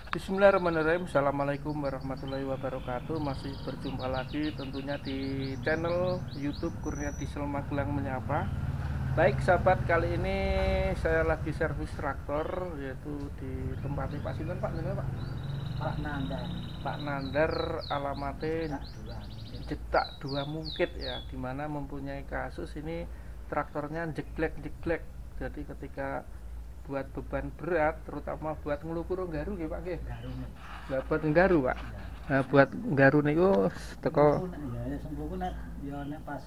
Bismillahirrahmanirrahim. Assalamualaikum warahmatullahi wabarakatuh. Masih berjumpa lagi tentunya di channel YouTube Kurnia Diesel Magelang Menyapa. Baik sahabat, kali ini saya lagi servis traktor, yaitu di tempatnya Pak Sinten, Pak Sinten, Pak Pak Nandar. Pak Nandar, alamatnya Jetak 2 Mungkit ya, dimana mempunyai kasus ini traktornya jeglek. Jadi ketika buat beban berat, terutama buat ngelukur nggaru nggih Pak nggih. Lah buat nggaru Pak. Nah, buat nggaru niku teko Ya sembuhku nek ya nek pas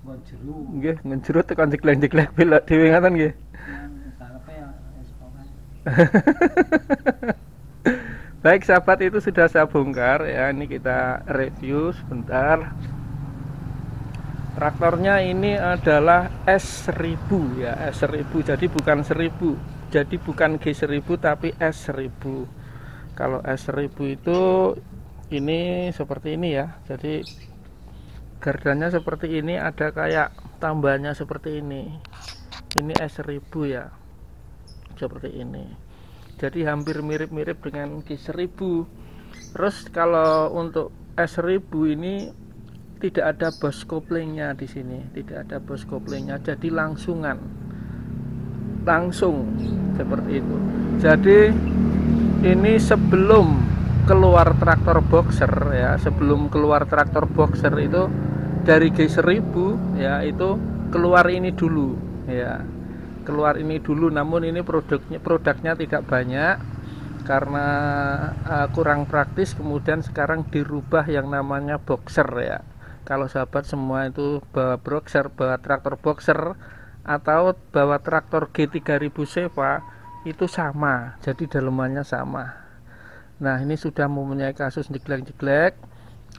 nggon jero. nggih ngenjrut teko jeglek belok dhewe ngaten nggih. Nang karepe ya wis pokoke. Baik sahabat, itu sudah saya bongkar ya. Ini kita review sebentar. Traktornya ini adalah S1000 ya, S1000. Jadi bukan 1000. Jadi bukan G1000 tapi S1000. Kalau S1000 itu ini seperti ini ya. Jadi gardanya seperti ini, ada kayak tambahnya seperti ini. Ini S1000 ya. Seperti ini. Jadi hampir mirip-mirip dengan G1000. Terus kalau untuk S1000 ini tidak ada bos koplingnya di sini, tidak ada bos koplingnya, jadi langsung seperti itu. Jadi ini sebelum keluar traktor boxer ya, sebelum keluar traktor boxer itu dari G1000 ya, itu keluar ini dulu ya, keluar ini dulu. Namun ini produknya tidak banyak karena kurang praktis, kemudian sekarang dirubah yang namanya boxer ya. Kalau sahabat semua itu bawa boxer, bawa traktor boxer atau bawa traktor G3000 Seva itu sama, jadi dalemannya sama. Nah, ini sudah mempunyai kasus jeglek,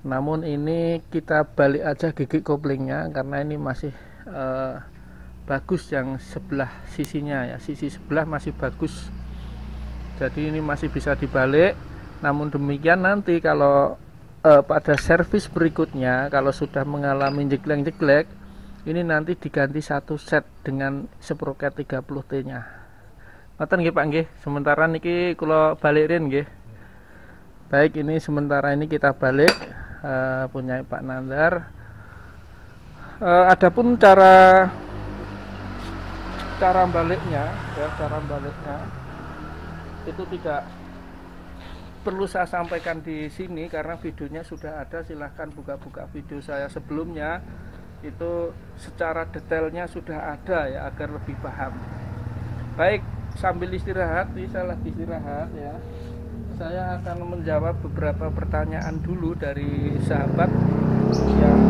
namun ini kita balik aja gigi koplingnya karena ini masih bagus yang sebelah sisinya ya, sisi sebelah masih bagus, jadi ini masih bisa dibalik. Namun demikian nanti kalau pada servis berikutnya, kalau sudah mengalami jeglek, ini nanti diganti satu set dengan sproket 30T nya. Ngoten nggih Pak nggih, sementara niki kula balikin nggih. Baik, ini sementara ini kita balik punya Pak Nandar. Adapun cara baliknya ya, cara baliknya itu tidak perlu saya sampaikan di sini karena videonya sudah ada. Silahkan buka-buka video saya sebelumnya, itu secara detailnya sudah ada ya, agar lebih paham. Baik, sambil istirahat, saya lagi istirahat ya, saya akan menjawab beberapa pertanyaan dulu dari sahabat yang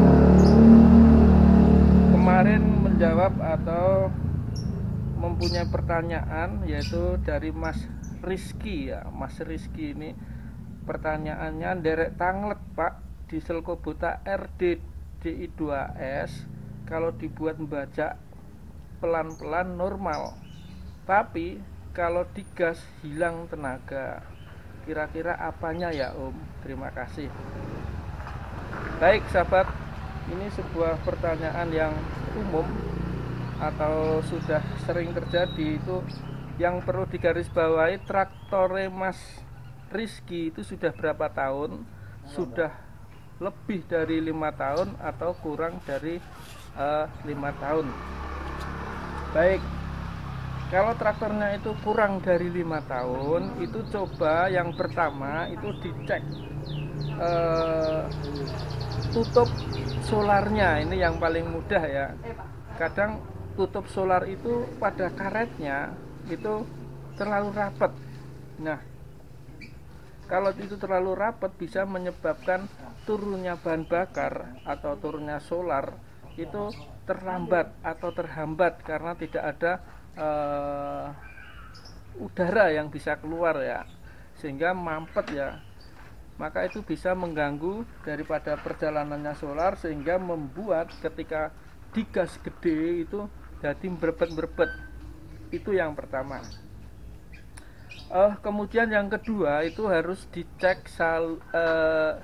kemarin menjawab atau mempunyai pertanyaan, yaitu dari Mas Rizky ya. Mas Rizky ini pertanyaannya, derek tanglet Pak, diesel Kubota RD DI2S kalau dibuat membajak pelan-pelan normal, tapi kalau digas hilang tenaga, kira-kira apanya ya Om? Terima kasih. Baik sahabat, ini sebuah pertanyaan yang umum atau sudah sering terjadi. Itu yang perlu digarisbawahi, traktore Mas Rizky itu sudah berapa tahun? Sudah lebih dari 5 tahun atau kurang dari 5 tahun. Baik, kalau traktornya itu kurang dari 5 tahun, itu coba yang pertama itu dicek tutup solarnya. Ini yang paling mudah ya. Kadang tutup solar itu pada karetnya itu terlalu rapat. Nah, kalau itu terlalu rapat bisa menyebabkan turunnya bahan bakar atau turunnya solar itu terlambat atau terhambat karena tidak ada udara yang bisa keluar ya, sehingga mampet ya. Maka itu bisa mengganggu daripada perjalanannya solar, sehingga membuat ketika digas gede itu jadi berbet. Itu yang pertama. Kemudian yang kedua itu harus dicek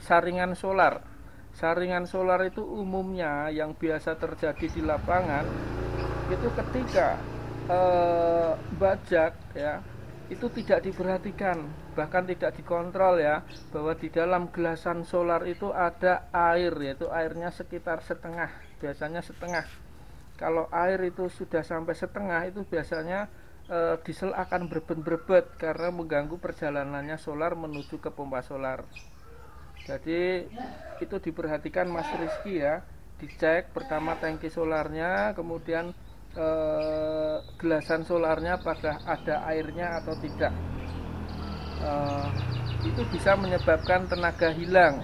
saringan solar. Saringan solar itu umumnya yang biasa terjadi di lapangan itu ketika bajak ya, itu tidak diperhatikan, bahkan tidak dikontrol ya, bahwa di dalam gelasan solar itu ada air, yaitu airnya sekitar setengah, biasanya setengah. Kalau air itu sudah sampai setengah, itu biasanya diesel akan berbet-berbet karena mengganggu perjalanannya solar menuju ke pompa solar. Jadi itu diperhatikan Mas Rizky ya, dicek pertama tangki solarnya, kemudian gelasan solarnya apakah ada airnya atau tidak. Itu bisa menyebabkan tenaga hilang.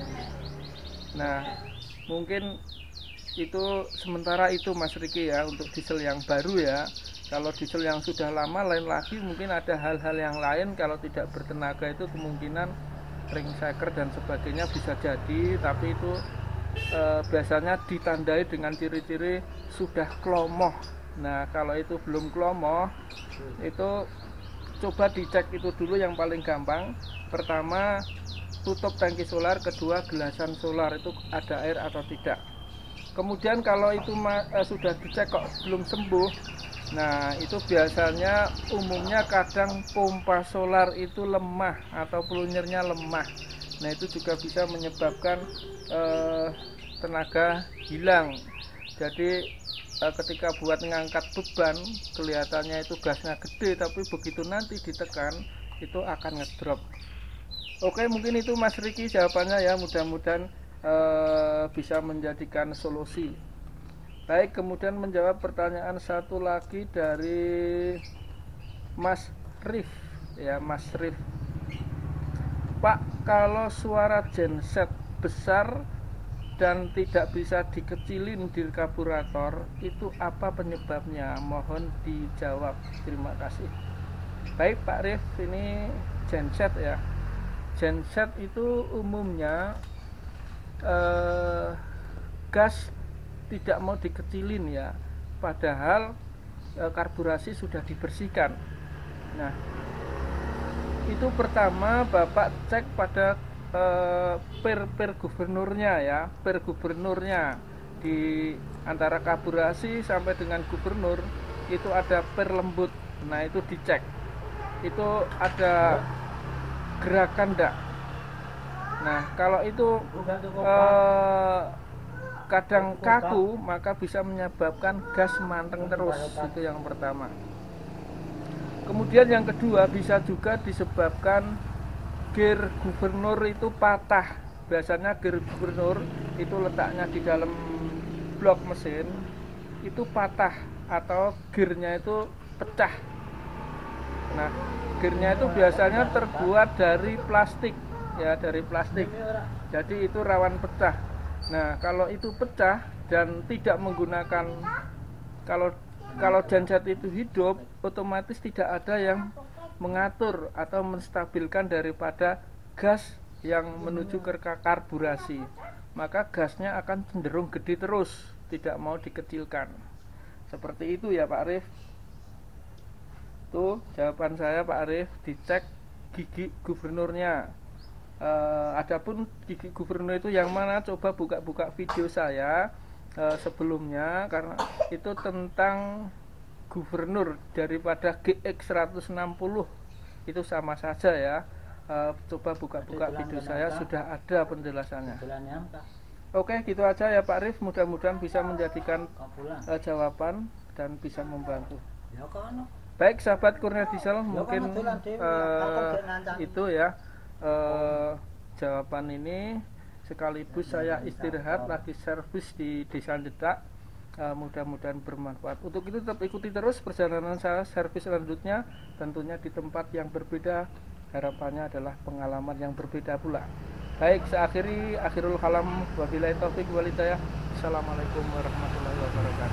Nah, mungkin itu sementara itu Mas Riki ya, untuk diesel yang baru ya. Kalau diesel yang sudah lama lain lagi, mungkin ada hal-hal yang lain. Kalau tidak bertenaga itu kemungkinan ring shaker dan sebagainya bisa jadi, tapi itu biasanya ditandai dengan ciri-ciri sudah klomoh. Nah, kalau itu belum klomoh, itu coba dicek itu dulu yang paling gampang. Pertama, tutup tangki solar, kedua gelasan solar itu ada air atau tidak. Kemudian kalau itu sudah dicek kok belum sembuh, nah itu biasanya umumnya kadang pompa solar itu lemah atau plunjernya lemah. Nah, itu juga bisa menyebabkan tenaga hilang. Jadi ketika buat ngangkat beban, kelihatannya itu gasnya gede, tapi begitu nanti ditekan itu akan ngedrop. Oke, mungkin itu Mas Riki jawabannya ya, mudah-mudahan bisa menjadikan solusi. Baik, kemudian menjawab pertanyaan satu lagi dari Mas Rif ya, Mas Rif. Pak, kalau suara genset besar dan tidak bisa dikecilin di karburator, itu apa penyebabnya? Mohon dijawab, terima kasih. Baik Pak Rif, ini genset ya. Genset itu umumnya gas tidak mau dikecilin ya, padahal karburasi sudah dibersihkan. Nah, itu pertama Bapak cek pada per gubernurnya ya, per gubernurnya di antara karburasi sampai dengan gubernur itu ada per lembut. Nah, itu dicek, itu ada gerakan enggak. Nah, kalau itu kadang kaku, maka bisa menyebabkan gas manteng terus. Itu yang pertama. Kemudian yang kedua, bisa juga disebabkan gear gubernur itu patah. Biasanya gear gubernur itu letaknya di dalam blok mesin itu patah atau gearnya itu pecah. Nah, gearnya itu biasanya terbuat dari plastik ya, dari plastik. Jadi itu rawan pecah. Nah, kalau itu pecah dan tidak menggunakan, kalau genset itu hidup, otomatis tidak ada yang mengatur atau menstabilkan daripada gas yang menuju ke karburasi, maka gasnya akan cenderung gede terus, tidak mau dikecilkan. Seperti itu ya Pak Arif. Tuh jawaban saya Pak Arif, dicek gigi gubernurnya. Adapun gigi gubernur itu yang mana, coba buka-buka video saya sebelumnya, karena itu tentang gubernur daripada GX 160 itu sama saja ya. Coba buka-buka video saya, sudah ada penjelasannya. Oke, gitu aja ya Pak Rif, mudah-mudahan bisa menjadikan jawaban dan bisa membantu. Baik sahabat Kurnia Diesel, mungkin itu ya jawaban ini, sekaligus saya istirahat lagi servis di Desa Dedak. Mudah-mudahan bermanfaat. Untuk itu tetap ikuti terus perjalanan saya servis selanjutnya, tentunya di tempat yang berbeda. Harapannya adalah pengalaman yang berbeda pula. Baik, akhirul kalam, wabillahi taufik walhidayah. Assalamualaikum warahmatullahi wabarakatuh.